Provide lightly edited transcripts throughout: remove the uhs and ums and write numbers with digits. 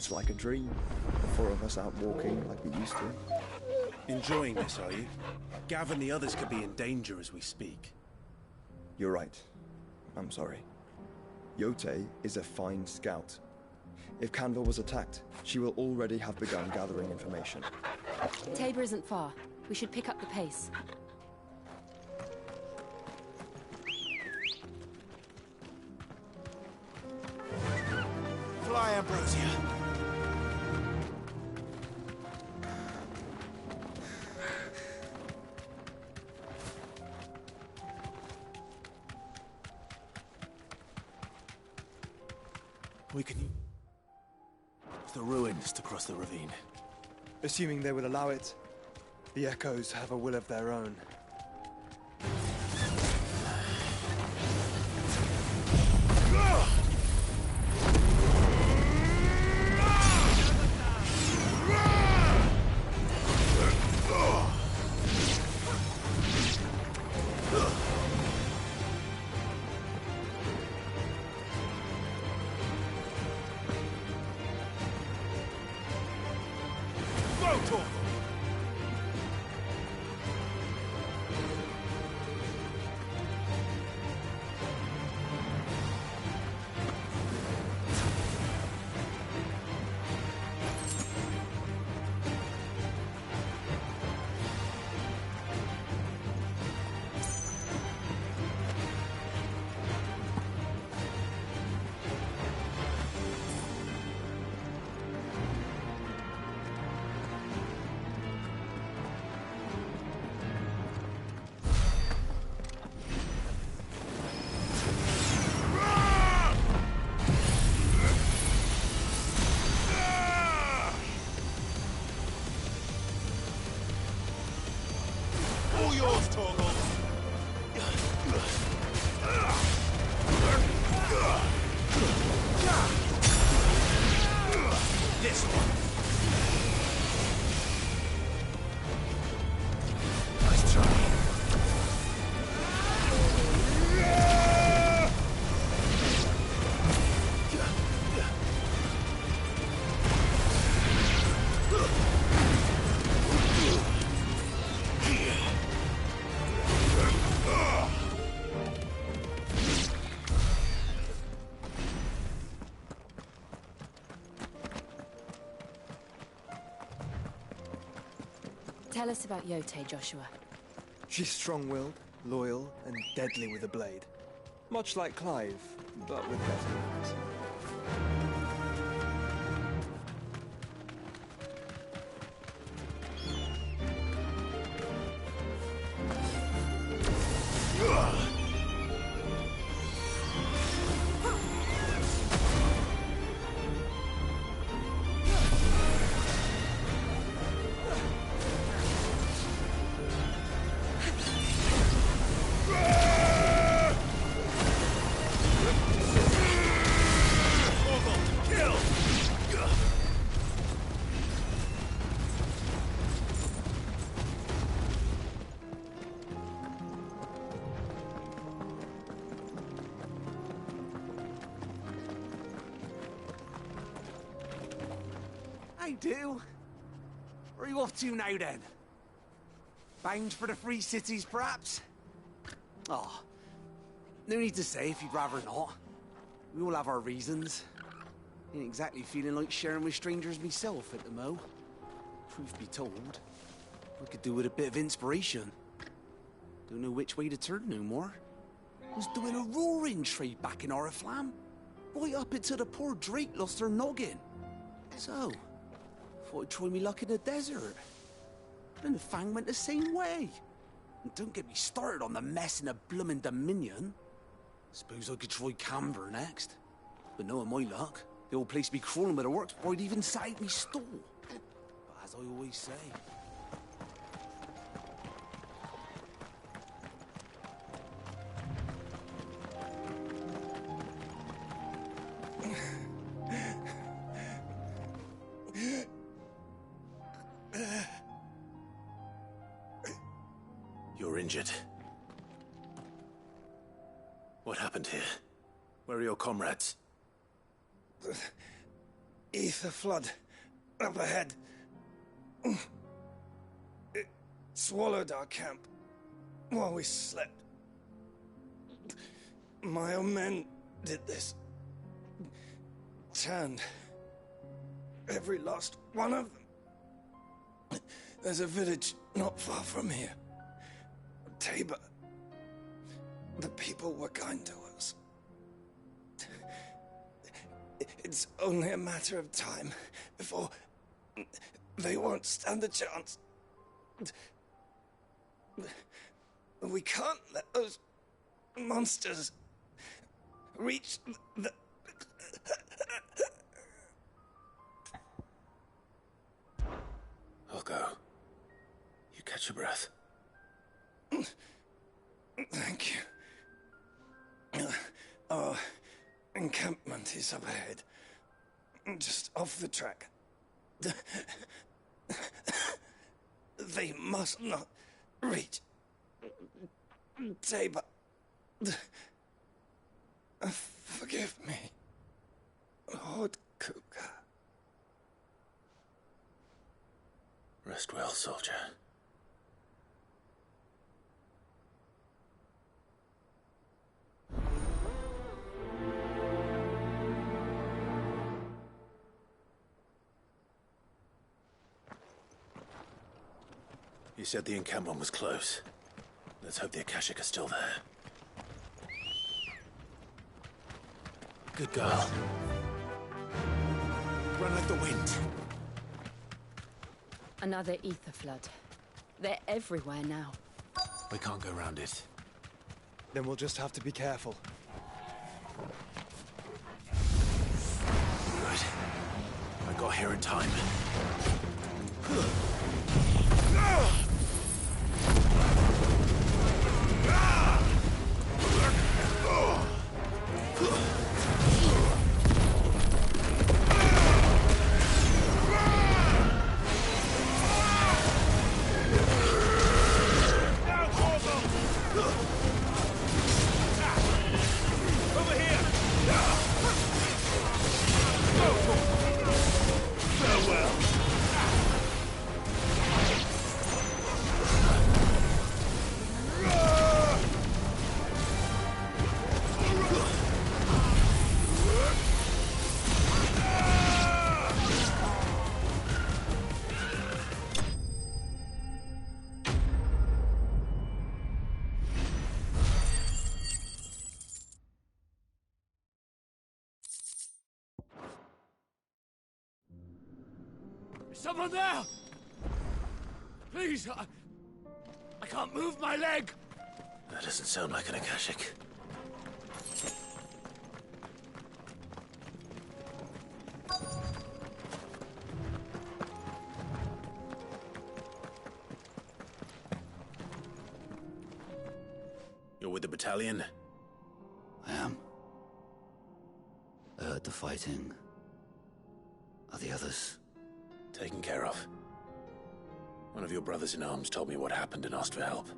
It's like a dream. The four of us out walking like we used to. Enjoying this, are you? Gav and the others could be in danger as we speak. You're right. I'm sorry. Yote is a fine scout. If Canva was attacked, she will already have begun gathering information. Tabor isn't far. We should pick up the pace. Fly, Ambrosia. We can use the ruins to cross the ravine. Assuming they will allow it, the Echoes have a will of their own. Tell us about Yote, Joshua. She's strong-willed, loyal, and deadly with a blade. Much like Clive, but with better manners. Do? Where are you off to now, then? Bound for the Free Cities, perhaps? Oh, no need to say if you'd rather not. We all have our reasons. Ain't exactly feeling like sharing with strangers myself at the mo. Truth be told, I could do with a bit of inspiration. Don't know which way to turn no more. Was doing a roaring trade back in Oriflamme. Right up until the poor Drake lost her noggin. So, thought I'd try me luck in the desert. And the Fang went the same way. And don't get me started on the mess in the bloomin' Dominion. Suppose I could try Canver next. But knowing my luck, the old place be crawling with the works before I'd even sat out me stall. But as I always say... You're injured. What happened here? Where are your comrades? ether flood up ahead. It swallowed our camp while we slept. My own men did this. Turned every last one of them. There's a village not far from here. Tabor. The people were kind to us. It's only a matter of time before they won't stand a chance. We can't let those monsters reach the... I'll go. You catch your breath. Thank you. Our encampment is up ahead. Just off the track. They must not reach Tabor. Forgive me, Lord Kupka. Rest well, soldier. You said the encampment was close. Let's hope the Akashic are still there. Good girl. Run like the wind. Another ether flood. They're everywhere now. We can't go around it. Then we'll just have to be careful. Good. I got here in time. Someone there! Please, I can't move my leg! That doesn't sound like an Akashic. You're with the battalion? I am. I heard the fighting. Are the others? Taken care of. One of your brothers in arms told me what happened and asked for help.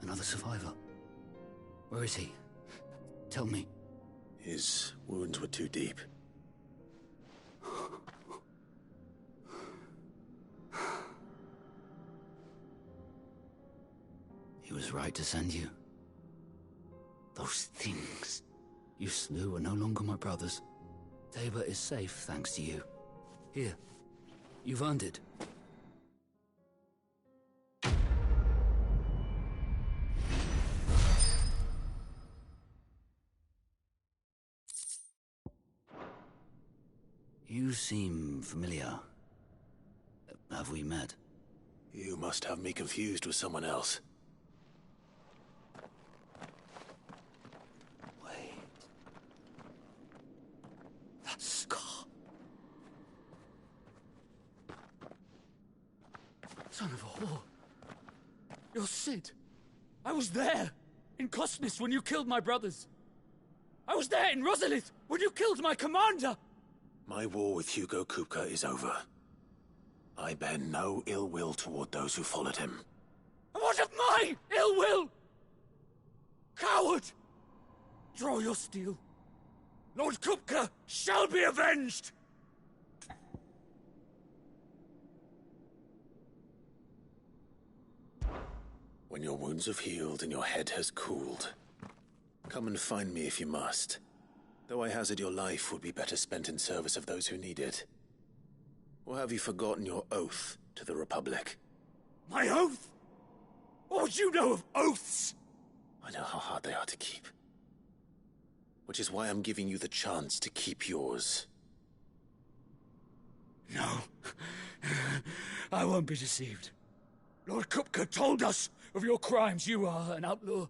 Another survivor? Where is he? Tell me. His wounds were too deep. He was right to send you. Those things you slew are no longer my brothers. Tabor is safe thanks to you. Here. You've earned it. You seem familiar. Have we met? You must have me confused with someone else. Wait. That scar. Son of a whore. You're Sid. I was there, in Cosnes, when you killed my brothers. I was there in Rosalith, when you killed my commander! My war with Hugo Kupka is over. I bear no ill will toward those who followed him. And what of my ill will? Coward! Draw your steel. Lord Kupka shall be avenged! When your wounds have healed and your head has cooled, come and find me if you must. Though I hazard your life would be better spent in service of those who need it. Or have you forgotten your oath to the Republic? My oath? What would you know of oaths? I know how hard they are to keep. Which is why I'm giving you the chance to keep yours. No. I won't be deceived. Lord Kupka told us of your crimes. You are an outlaw.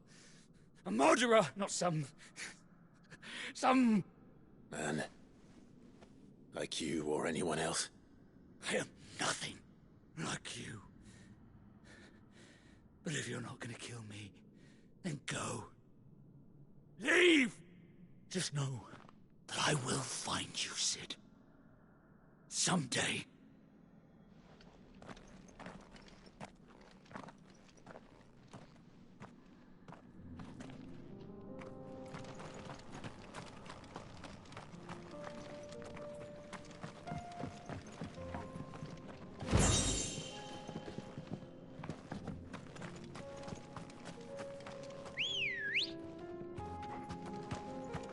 A murderer, not some Man. Like you or anyone else. I am nothing like you. But if you're not gonna kill me, then go. Leave! Just know that I will find you, Sid. Someday.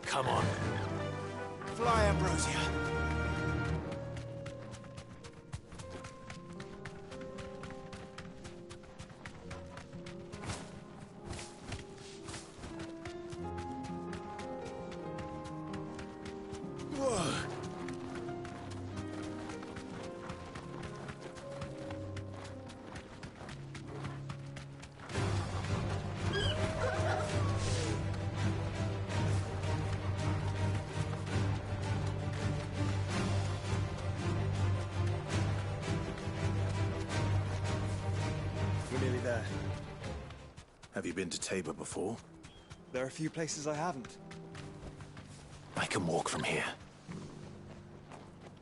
Come on. Fly, Ambrosia. We're nearly there. Have you been to Tabor before? There are a few places I haven't. I can walk from here.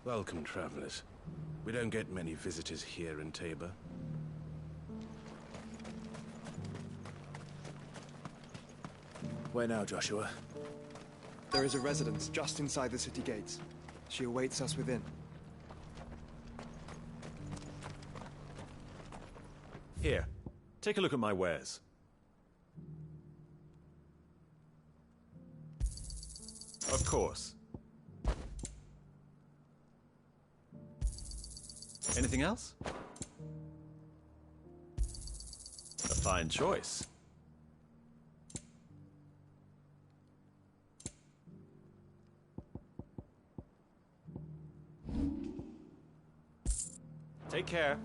Welcome, travelers. We don't get many visitors here in Tabor. Where now, Joshua? There is a residence just inside the city gates. She awaits us within. Here, take a look at my wares. Of course. Anything else? A fine choice. Take care.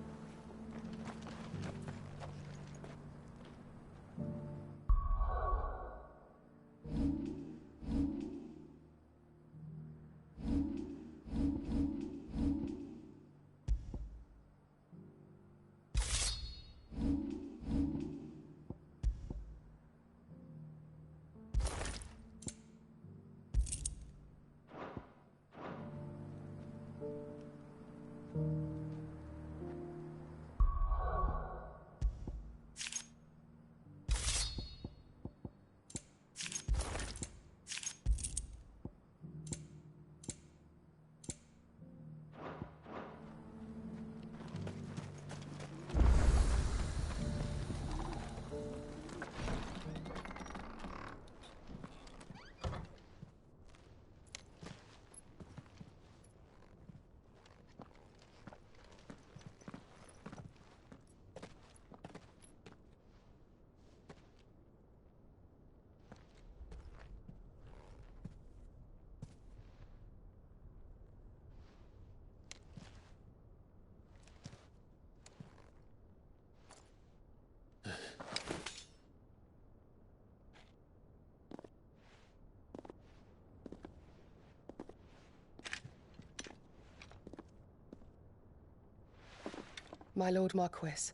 My Lord Marquis,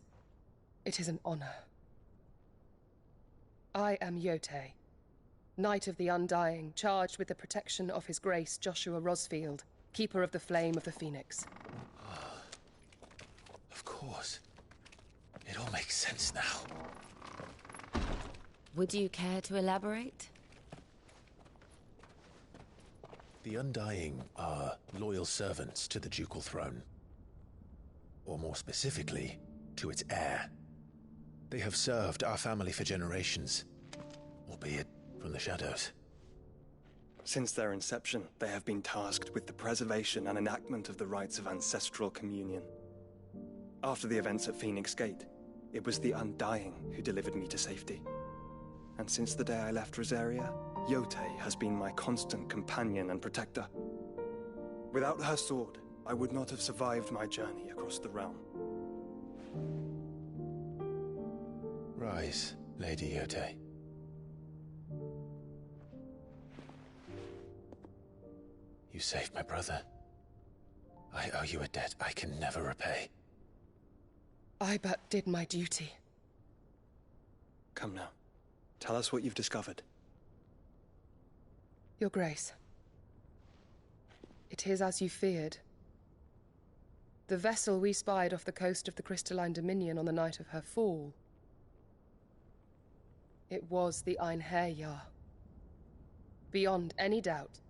it is an honor. I am Yote, Knight of the Undying, charged with the protection of His Grace Joshua Rosfield, Keeper of the Flame of the Phoenix. Of course. It all makes sense now. Would you care to elaborate? The Undying are loyal servants to the ducal throne. Or more specifically, to its heir. They have served our family for generations, albeit from the shadows. Since their inception, they have been tasked with the preservation and enactment of the rites of ancestral communion. After the events at Phoenix Gate, it was the Undying who delivered me to safety. And since the day I left Rosaria, Yotei has been my constant companion and protector. Without her sword, I would not have survived my journey across the realm. Rise, Lady Yotei. You saved my brother. I owe you a debt I can never repay. I but did my duty. Come now. Tell us what you've discovered. Your Grace. It is as you feared. The vessel we spied off the coast of the Crystalline Dominion on the night of her fall. It was the Einherjar. Beyond any doubt.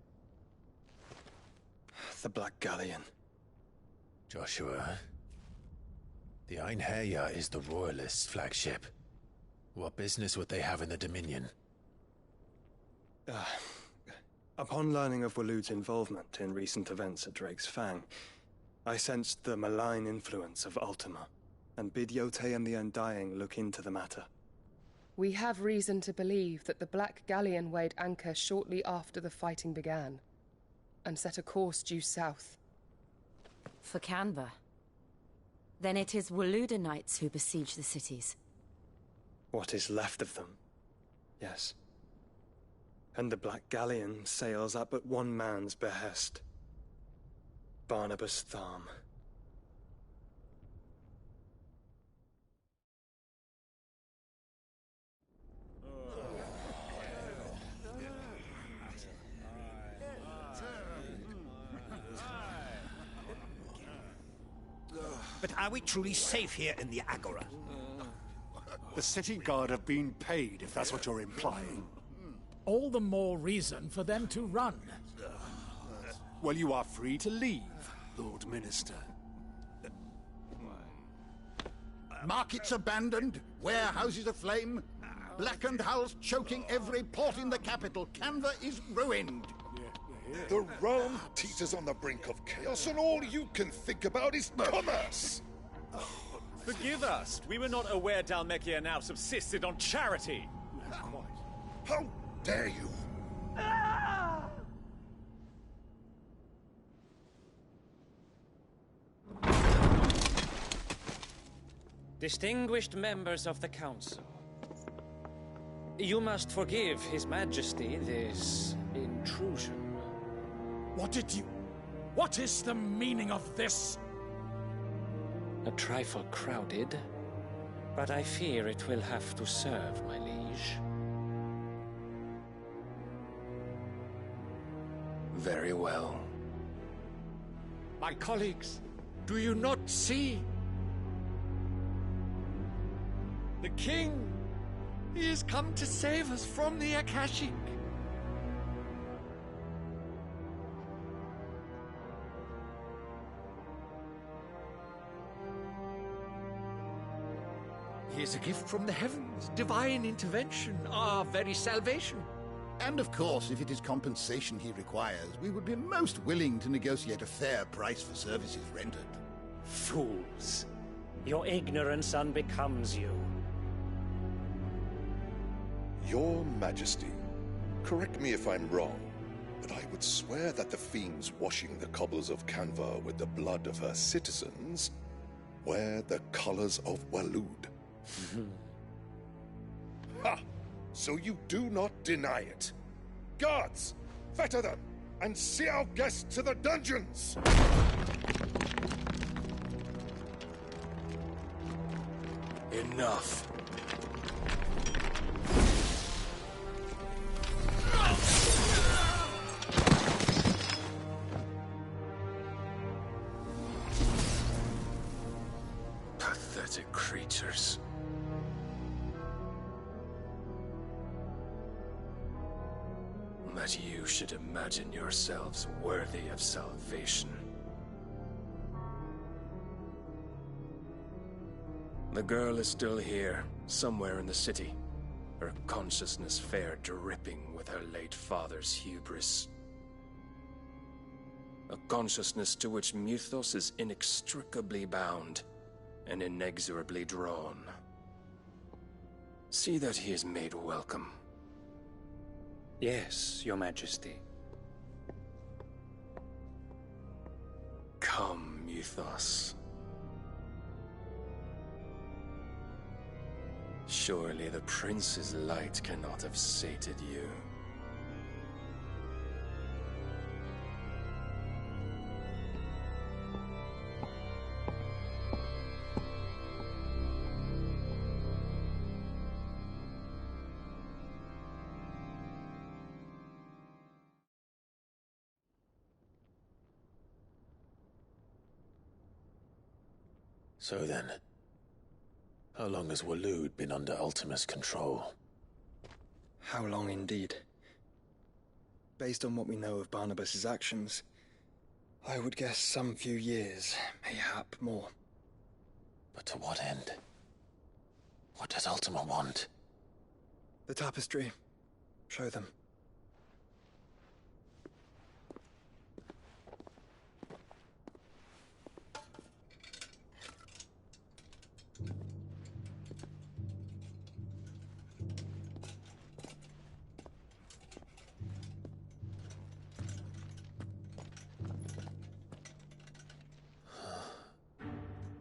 The Black Galleon. Joshua, the Einherjar is the Royalists' flagship. What business would they have in the Dominion? Upon learning of Waloed's involvement in recent events at Drake's Fang, I sensed the malign influence of Ultima, and bid Yotei and the Undying look into the matter. We have reason to believe that the Black Galleon weighed anchor shortly after the fighting began, and set a course due south. For Canva. Then it is Waloed knights who besiege the cities. What is left of them, yes. And the Black Galleon sails at but one man's behest. Barnabas Tharm. But are we truly safe here in the Agora? The city guard have been paid, if that's what you're implying. All the more reason for them to run. Well, you are free to leave, Lord Minister. Markets abandoned, warehouses aflame, blackened hulls choking every port in the capital. Canva is ruined. The realm teeters on the brink of chaos, and all you can think about is commerce! Forgive us. We were not aware Dhalmekia now subsisted on charity. How dare you? Distinguished members of the Council, you must forgive His Majesty this intrusion. What is the meaning of this? A trifle crowded, but I fear it will have to serve, my liege. Very well. My colleagues, do you not see? The King! He has come to save us from the Akashic! He is a gift from the heavens, divine intervention, our very salvation. And of course, if it is compensation he requires, we would be most willing to negotiate a fair price for services rendered. Fools! Your ignorance unbecomes you. Your Majesty, correct me if I'm wrong, but I would swear that the fiends washing the cobbles of Canva with the blood of her citizens wear the colors of Waloed. Ha! So you do not deny it. Guards, fetter them, and see our guests to the dungeons! Enough. Pathetic creatures. That you should imagine yourselves worthy of salvation. The girl is still here, somewhere in the city. Her consciousness fair dripping with her late father's hubris. A consciousness to which Mythos is inextricably bound and inexorably drawn. See that he is made welcome. Yes, Your Majesty. Come, Mythos. Surely the prince's light cannot have sated you. So then, how long has Waloed been under Ultima's control? How long indeed? Based on what we know of Barnabas's actions, I would guess some few years, mayhap more. But to what end? What does Ultima want? The tapestry. Show them.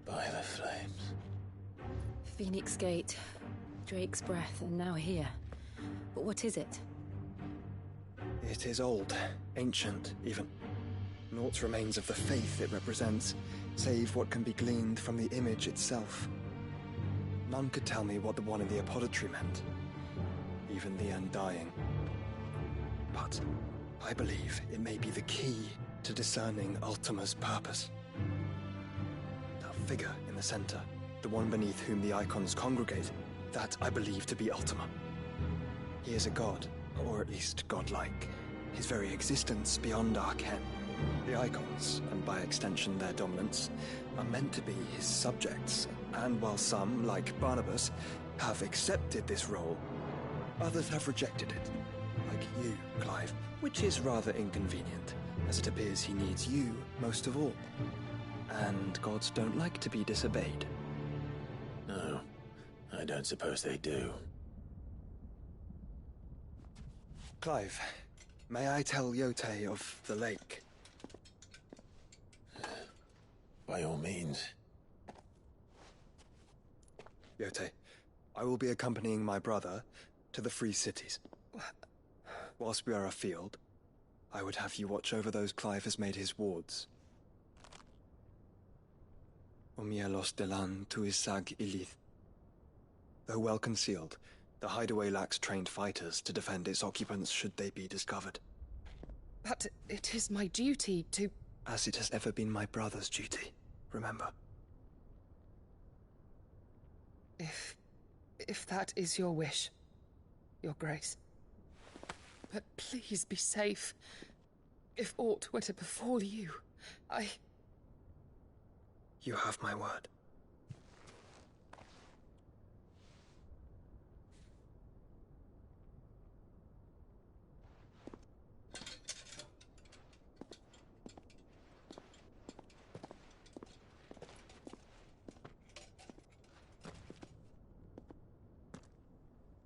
By the flames. Phoenix Gate, Drake's Breath, and now here. But what is it? It is old, ancient, even. Naught remains of the faith it represents, save what can be gleaned from the image itself. None could tell me what the one in the apothecary meant, even the Undying. But I believe it may be the key to discerning Ultima's purpose. That figure in the center, the one beneath whom the icons congregate, that I believe to be Ultima. He is a god, or at least godlike, his very existence beyond our ken. The icons, and by extension their dominants, are meant to be his subjects, and while some, like Barnabas, have accepted this role, others have rejected it, like you, Clive, which is rather inconvenient, as it appears he needs you most of all. And gods don't like to be disobeyed. No, I don't suppose they do. Clive, may I tell Yote of the lake? By all means. Yote, I will be accompanying my brother to the Free Cities. Whilst we are afield, I would have you watch over those Clive has made his wards. Omielos delan tuisag ilith. Though well concealed, the hideaway lacks trained fighters to defend its occupants should they be discovered. But it is my duty to... As it has ever been my brother's duty, remember. If that is your wish, Your Grace. But please be safe. If aught were to befall you, You have my word.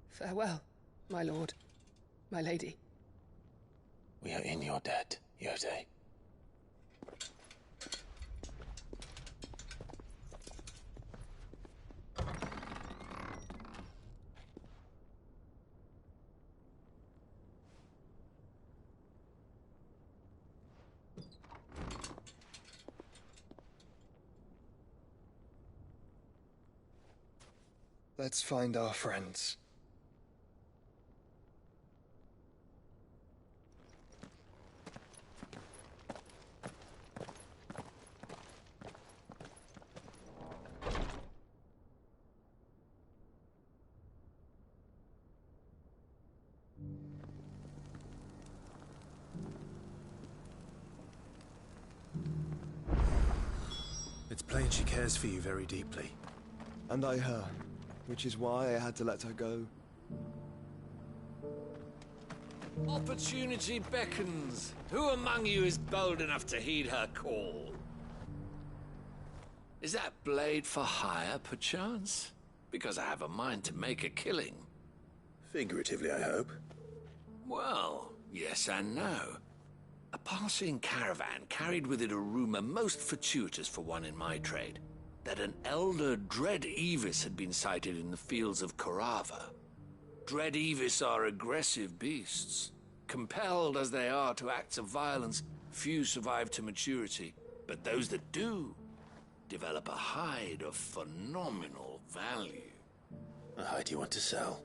Farewell, my lord, my lady. We are in your debt, Yote. Let's find our friends. It's plain she cares for you very deeply. And I her, which is why I had to let her go. Opportunity beckons. Who among you is bold enough to heed her call? Is that blade for hire, perchance? Because I have a mind to make a killing. Figuratively, I hope. Well, yes and no. A passing caravan carried with it a rumor most fortuitous for one in my trade, that an elder Dread Evis had been sighted in the fields of Korava. Dread Evis are aggressive beasts. Compelled as they are to acts of violence, few survive to maturity, but those that do develop a hide of phenomenal value. A hide you want to sell?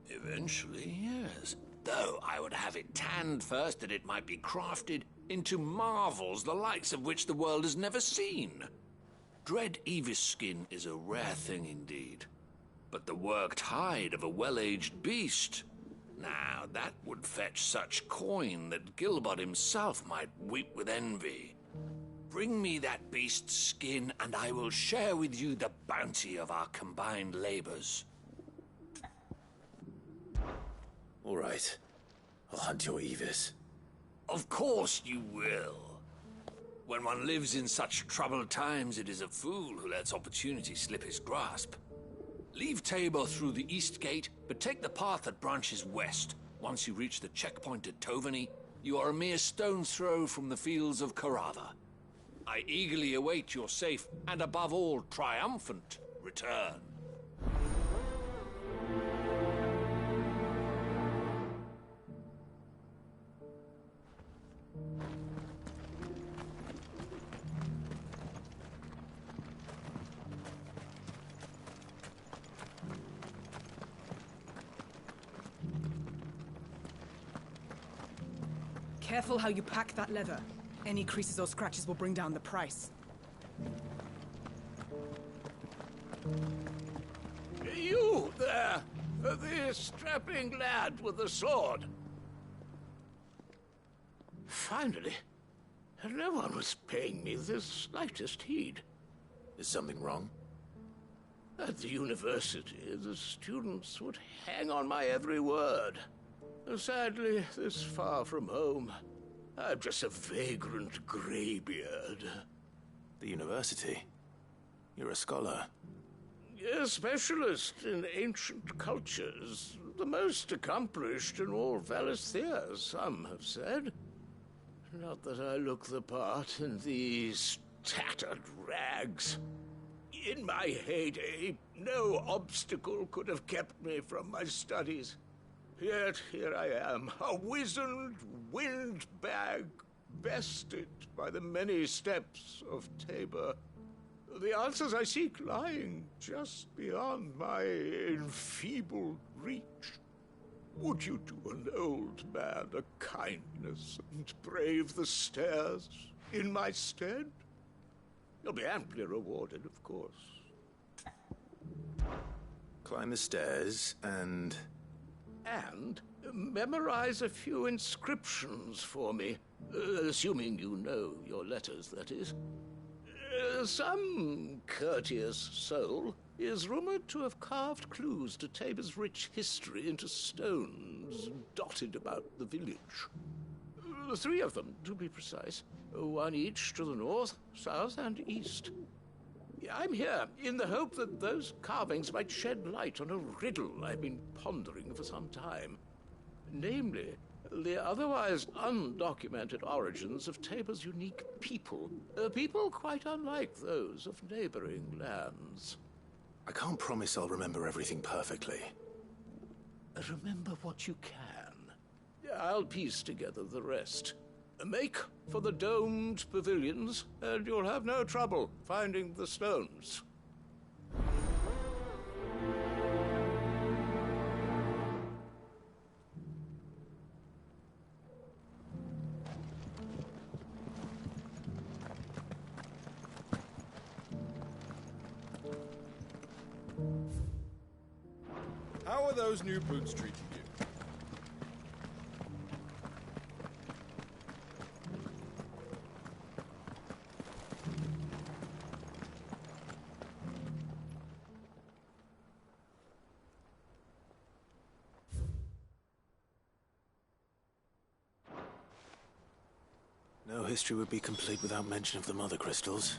Eventually, yes. Though I would have it tanned first that it might be crafted into marvels the likes of which the world has never seen. Dread Evis skin is a rare thing indeed. But the worked hide of a well-aged beast, now that would fetch such coin that Gilbert himself might weep with envy. Bring me that beast's skin, and I will share with you the bounty of our combined labors. All right. I'll hunt your Evis. Of course you will. When one lives in such troubled times, it is a fool who lets opportunity slip his grasp. Leave Tabor through the east gate, but take the path that branches west. Once you reach the checkpoint at Tovany, you are a mere stone's throw from the fields of Korava. I eagerly await your safe, and above all, triumphant return. Careful how you pack that leather. Any creases or scratches will bring down the price. You there! The strapping lad with the sword. Finally, no one was paying me the slightest heed. Is something wrong? At the university, the students would hang on my every word. Sadly, this far from home, I'm just a vagrant greybeard. The university? You're a scholar. A specialist in ancient cultures. The most accomplished in all Valisthea, some have said. Not that I look the part in these tattered rags. In my heyday, no obstacle could have kept me from my studies. Yet here I am, a wizened windbag, bested by the many steps of Tabor. The answers I seek lying just beyond my enfeebled reach. Would you do an old man a kindness and brave the stairs in my stead? You'll be amply rewarded, of course. Climb the stairs and memorize a few inscriptions for me, assuming you know your letters, that is. Some courteous soul is rumored to have carved clues to Tabor's rich history into stones dotted about the village. 3 of them, to be precise, one each to the north, south, and east. I'm here in the hope that those carvings might shed light on a riddle I've been pondering for some time. Namely, the otherwise undocumented origins of Tabor's unique people. People quite unlike those of neighboring lands. I can't promise I'll remember everything perfectly. Remember what you can. I'll piece together the rest. Make for the domed pavilions, and you'll have no trouble finding the stones. How are those new boots treating you? history would be complete without mention of the mother crystals.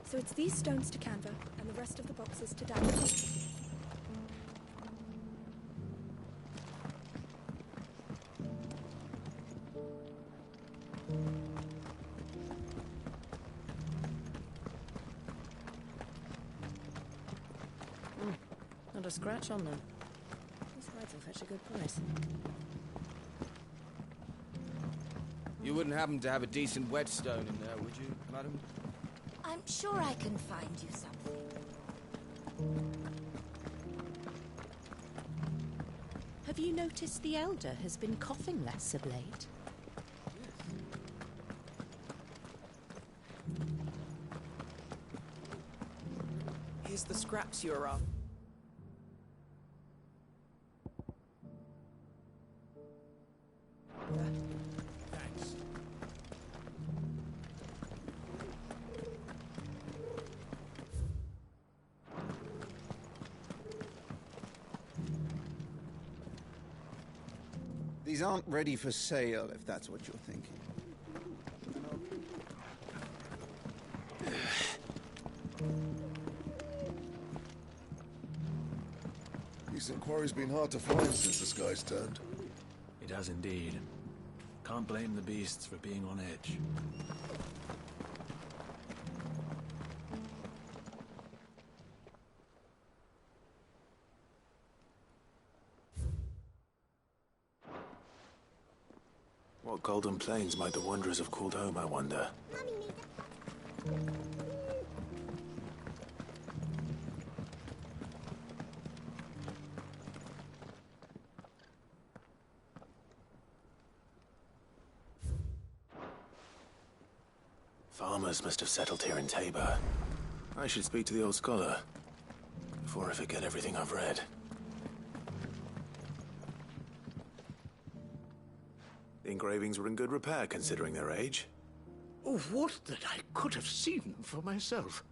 So it's these stones to Canva, and the rest of the boxes to Daniel. Not a scratch on them. These hides will fetch a good price. You wouldn't happen to have a decent whetstone in there, would you, madam? I'm sure I can find you something. Have you noticed the Elder has been coughing less of late? Here's the scraps you're after. Thanks. These aren't ready for sale, if that's what you're thinking. Decent quarry's been hard to find since the sky's turned. It has indeed. Can't blame the beasts for being on edge. What golden plains might the wanderers have called home, I wonder? Farmers must have settled here in Tabor. I should speak to the old scholar before I forget everything I've read. The engravings were in good repair, considering their age. Oh, what that I could have seen for myself.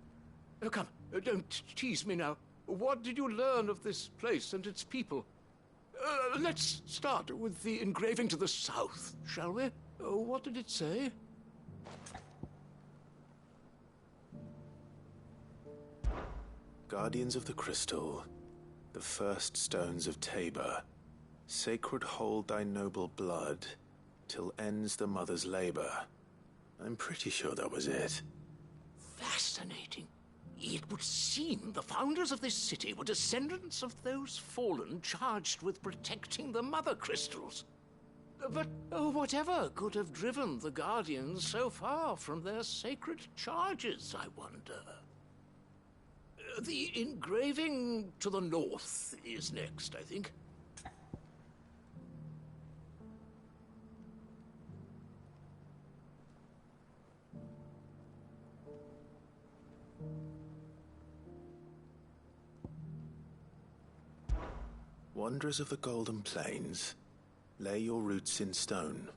Oh, come, don't tease me now. What did you learn of this place and its people? Let's start with the engraving to the south, shall we? What did it say? Guardians of the Crystal, the first stones of Tabor, sacred hold thy noble blood, till ends the mother's labor. I'm pretty sure that was it. Fascinating. It would seem the founders of this city were descendants of those fallen charged with protecting the mother crystals. But whatever could have driven the Guardians so far from their sacred charges, I wonder? The engraving to the north is next, I think. Wanderers of the Golden Plains, lay your roots in stone.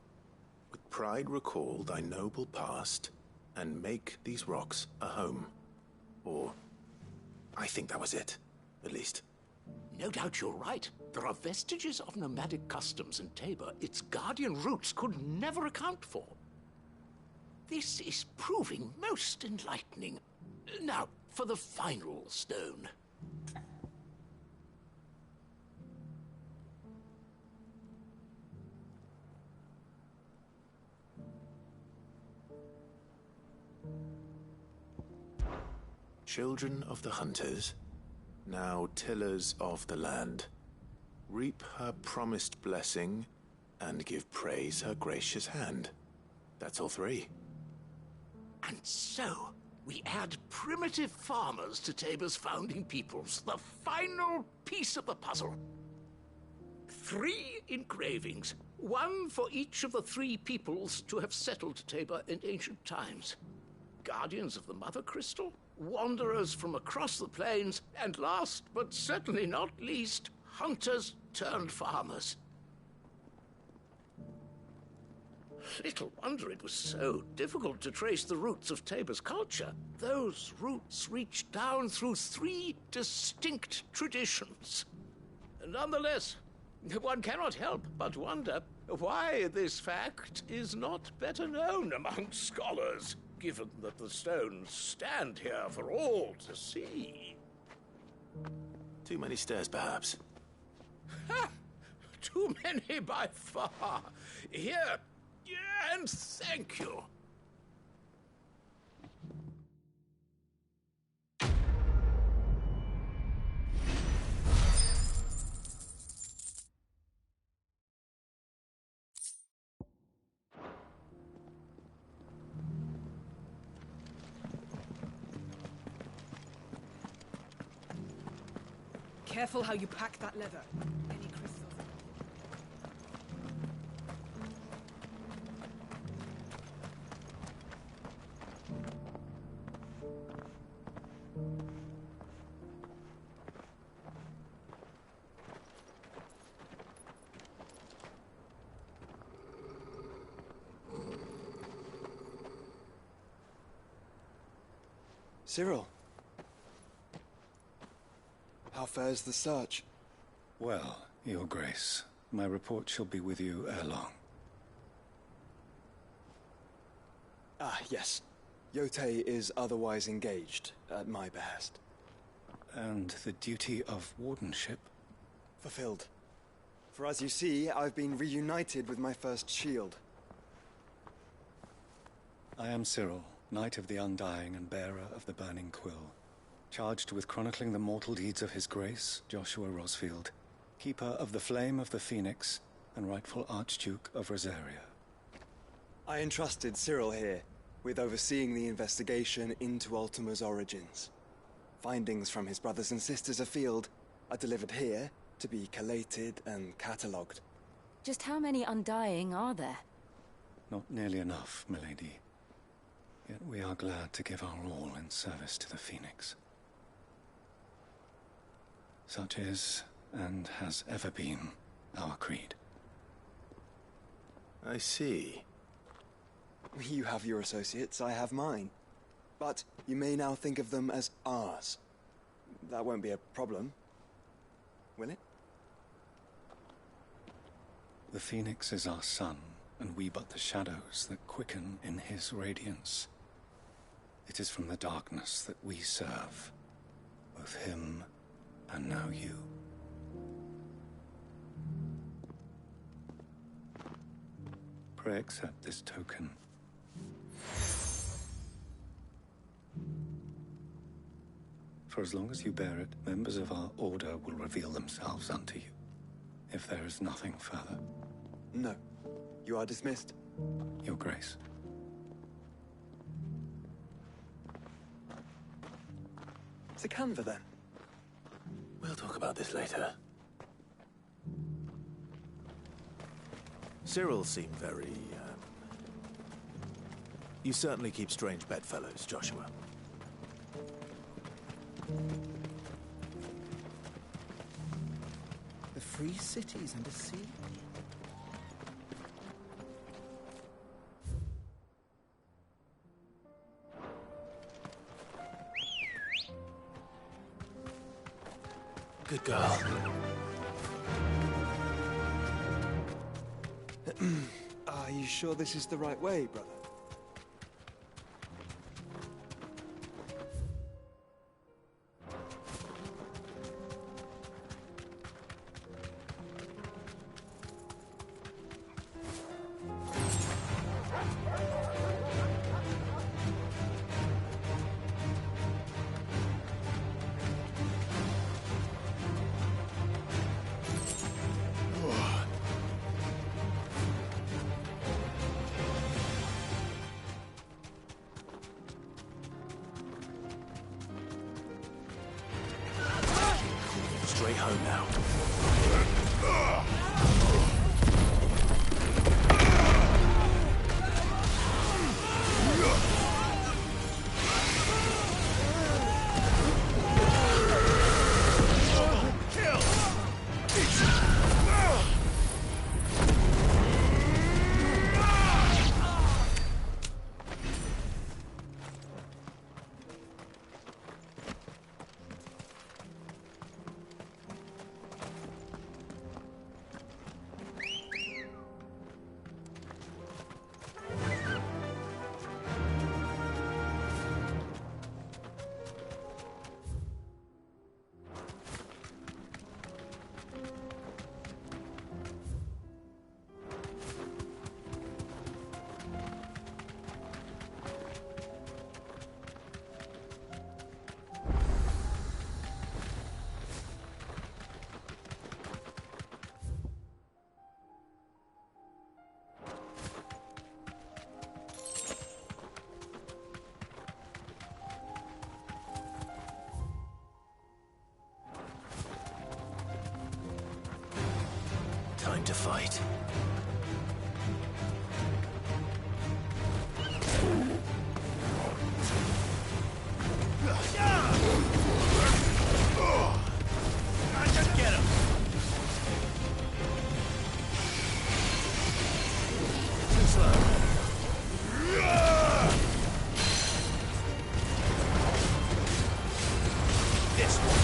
With pride recall thy noble past, and make these rocks a home. Or, I think that was it, at least. No doubt you're right. There are vestiges of nomadic customs in Tabor its guardian roots could never account for. This is proving most enlightening. Now, for the final stone. Children of the hunters, now tillers of the land, reap her promised blessing and give praise her gracious hand. That's all three. And so, we add primitive farmers to Tabor's founding peoples, the final piece of the puzzle. 3 engravings, one for each of the 3 peoples to have settled Tabor in ancient times. Guardians of the Mother Crystal, wanderers from across the plains, and last but certainly not least, hunters turned farmers. Little wonder it was so difficult to trace the roots of Tabor's culture. Those roots reach down through 3 distinct traditions. Nonetheless, one cannot help but wonder why this fact is not better known among scholars, given that the stones stand here for all to see. Too many stairs, perhaps. Ha! Too many by far. Here, and thank you. Careful how you pack that leather. Any crystals? Cyril. How fares the search? Well, Your Grace, my report shall be with you ere long. Ah, yes. Yotei is otherwise engaged, at my behest. And the duty of wardenship? Fulfilled. For as you see, I've been reunited with my first shield. I am Cyril, Knight of the Undying and bearer of the Burning Quill, charged with chronicling the mortal deeds of His Grace, Joshua Rosfield, keeper of the Flame of the Phoenix and rightful Archduke of Rosaria. I entrusted Cyril here with overseeing the investigation into Ultima's origins. Findings from his brothers and sisters afield are delivered here to be collated and catalogued. Just how many Undying are there? Not nearly enough, milady. Yet we are glad to give our all in service to the Phoenix. Such is, and has ever been, our creed. I see. You have your associates, I have mine. But you may now think of them as ours. That won't be a problem, will it? The Phoenix is our sun, and we but the shadows that quicken in his radiance. It is from the darkness that we serve, both him and now you. Pray accept this token. For as long as you bear it, members of our order will reveal themselves unto you, if there is nothing further. No. You are dismissed. Your Grace. To Canva, then. We'll talk about this later. Cyril seemed very, You certainly keep strange bedfellows, Joshua. The free cities under siege. Good girl. Are you sure this is the right way, brother? Straight home now. time to fight. Get him! Too slow. This one.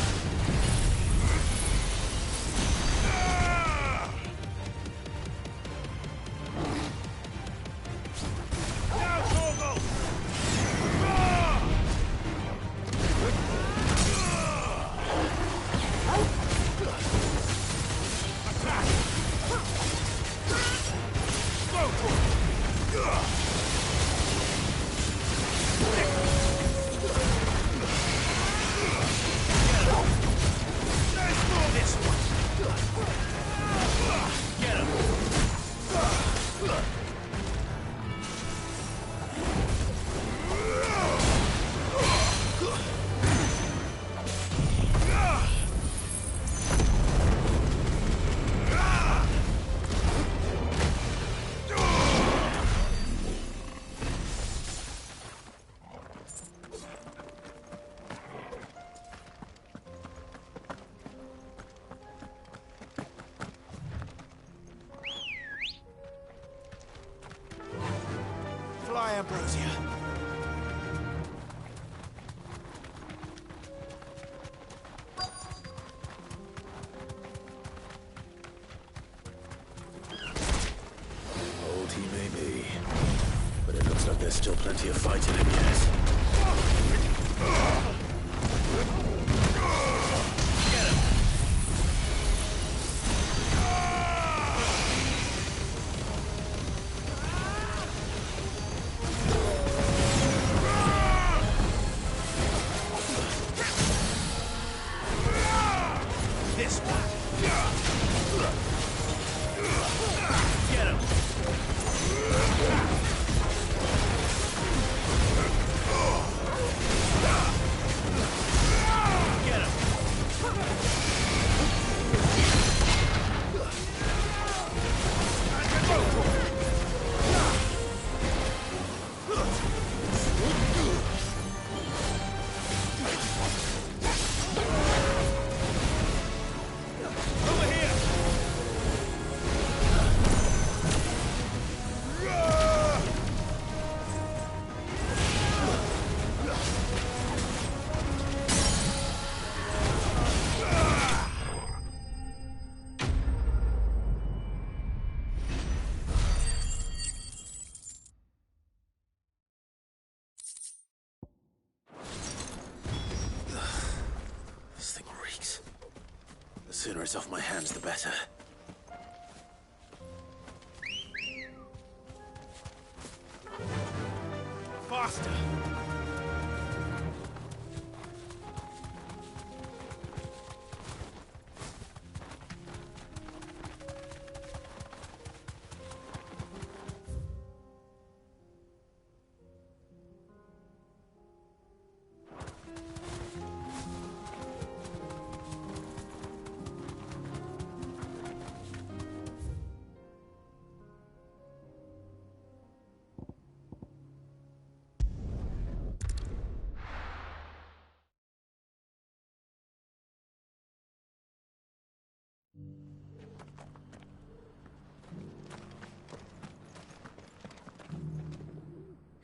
Fly, Ambrosia. Old he may be, but it looks like there's still plenty of fight in him yet. This one. Get him! Get him! Over here! This thing reeks. The sooner it's off my hands, the better. Faster!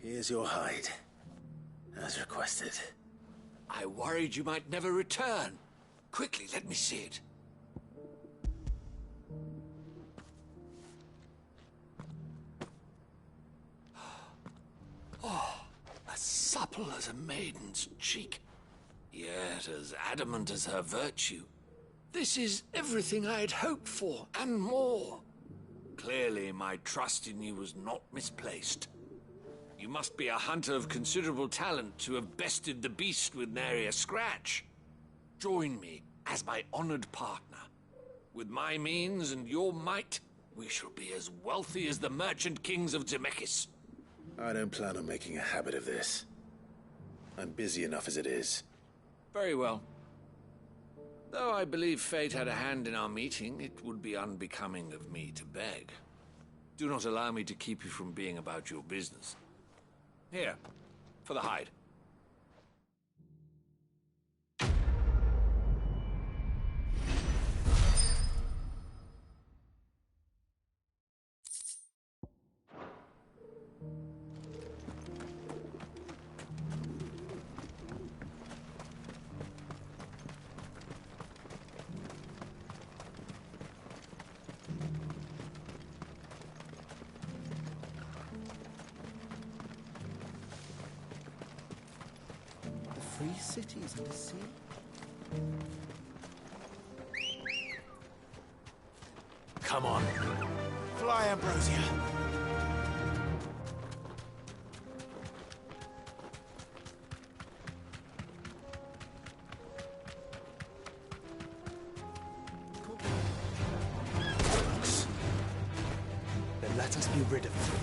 Here's your hide, as requested. I worried you might never return. Quickly, let me see it. Oh, as supple as a maiden's cheek, yet as adamant as her virtue. This is everything I had hoped for, and more. Clearly, my trust in you was not misplaced. You must be a hunter of considerable talent to have bested the beast with nary a scratch. Join me as my honored partner. With my means and your might, we shall be as wealthy as the merchant kings of Zemeckis. I don't plan on making a habit of this. I'm busy enough as it is. Very well. Though I believe fate had a hand in our meeting, it would be unbecoming of me to beg. Do not allow me to keep you from being about your business. Here, for the hide. The free cities and the sea? Come on. Fly, Ambrosia. Then let us be rid of them.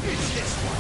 It's this one.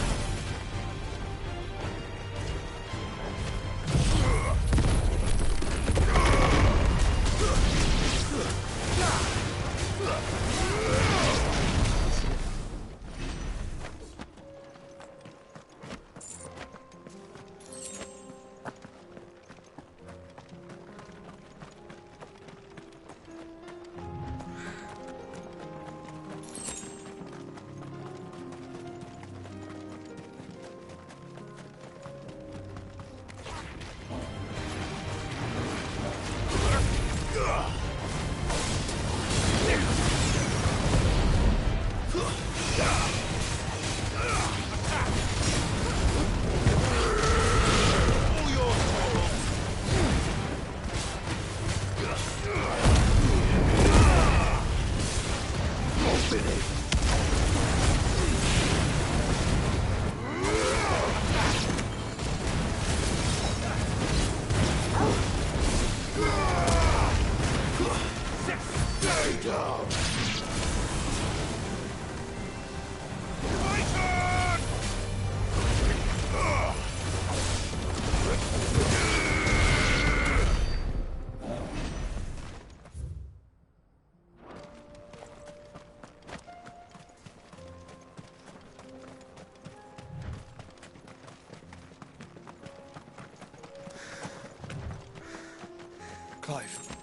Clive.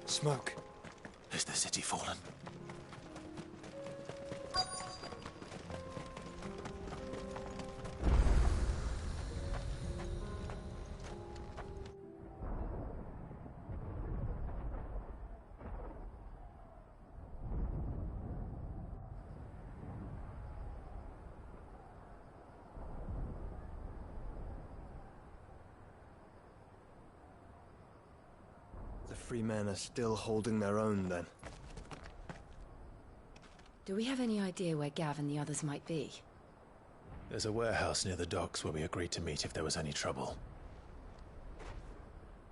Smoke. Is the city fallen? The free men are still holding their own, then. Do we have any idea where Gav and the others might be? There's a warehouse near the docks where we agreed to meet if there was any trouble.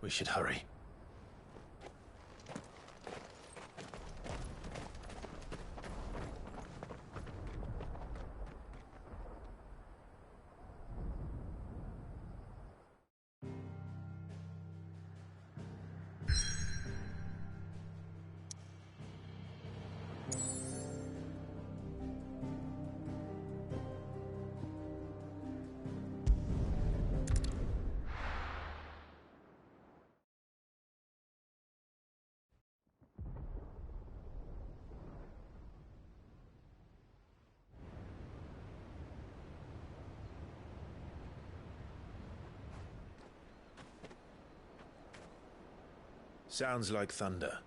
We should hurry. Sounds like thunder.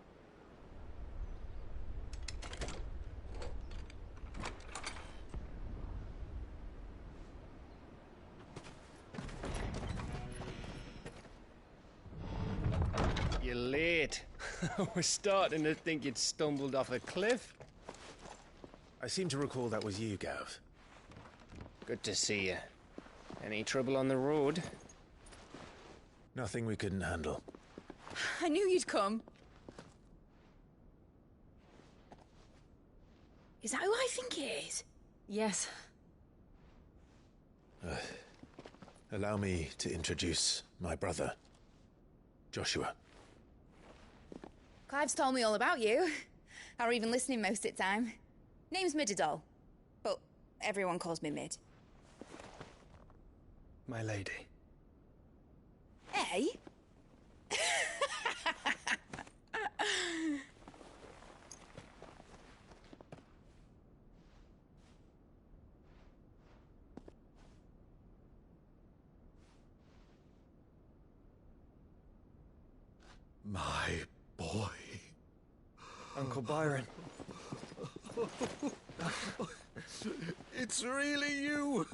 You're late. We're starting to think you'd stumbled off a cliff. I seem to recall that was you, Gav. Good to see you. Any trouble on the road? Nothing we couldn't handle. I knew you'd come. Is that who I think it is? Yes. Allow me to introduce my brother, Joshua. Clive's told me all about you. Or even listening most of the time. Name's Midadol, but everyone calls me Mid. My lady. Eh? My boy. Uncle Byron. It's really you.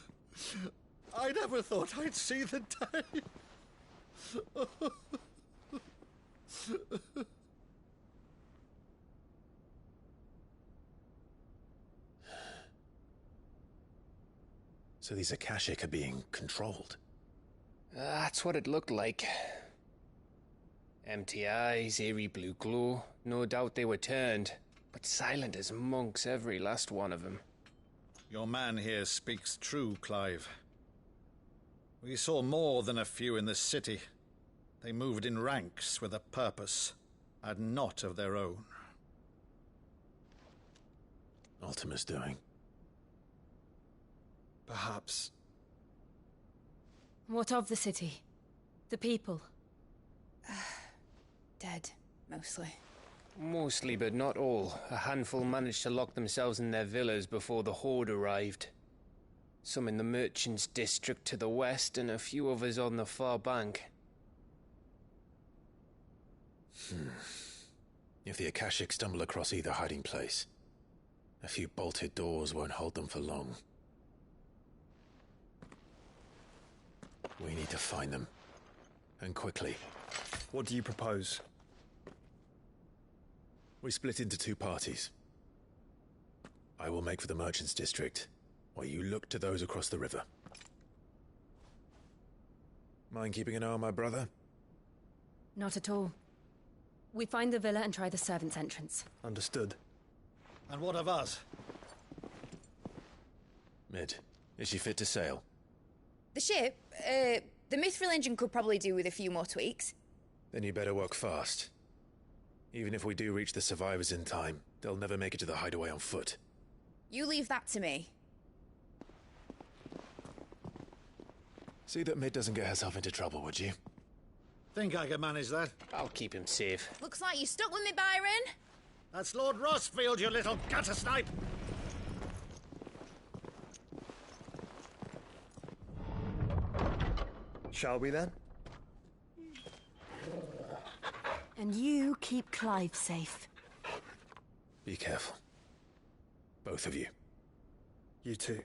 I never thought I'd see the day. So these Akashic are being controlled? That's what it looked like. Empty eyes, eerie blue glow. No doubt they were turned, but silent as monks, every last one of them. Your man here speaks true, Clive. We saw more than a few in this city. They moved in ranks with a purpose, and not of their own. Ultima's doing. Perhaps. What of the city? The people? Dead, mostly. Mostly, but not all. A handful managed to lock themselves in their villas before the Horde arrived. Some in the Merchants' District to the west, and a few others on the far bank. If the Akashic stumble across either hiding place, a few bolted doors won't hold them for long. We need to find them. And quickly. What do you propose? We split into two parties. I will make for the Merchants' District, while you look to those across the river. Mind keeping an eye on my brother? Not at all. We find the villa and try the servants' entrance. Understood. And what of us? Mid, is she fit to sail? The ship, the Mithril engine could probably do with a few more tweaks. Then you better work fast. Even if we do reach the survivors in time, they'll never make it to the hideaway on foot. You leave that to me. See that Mid doesn't get herself into trouble, would you? Think I can manage that. I'll keep him safe. Looks like you stuck with me, Byron. That's Lord Rossfield, you little gutter snipe! Shall we then? And you keep Clive safe. Be careful. Both of you. You too.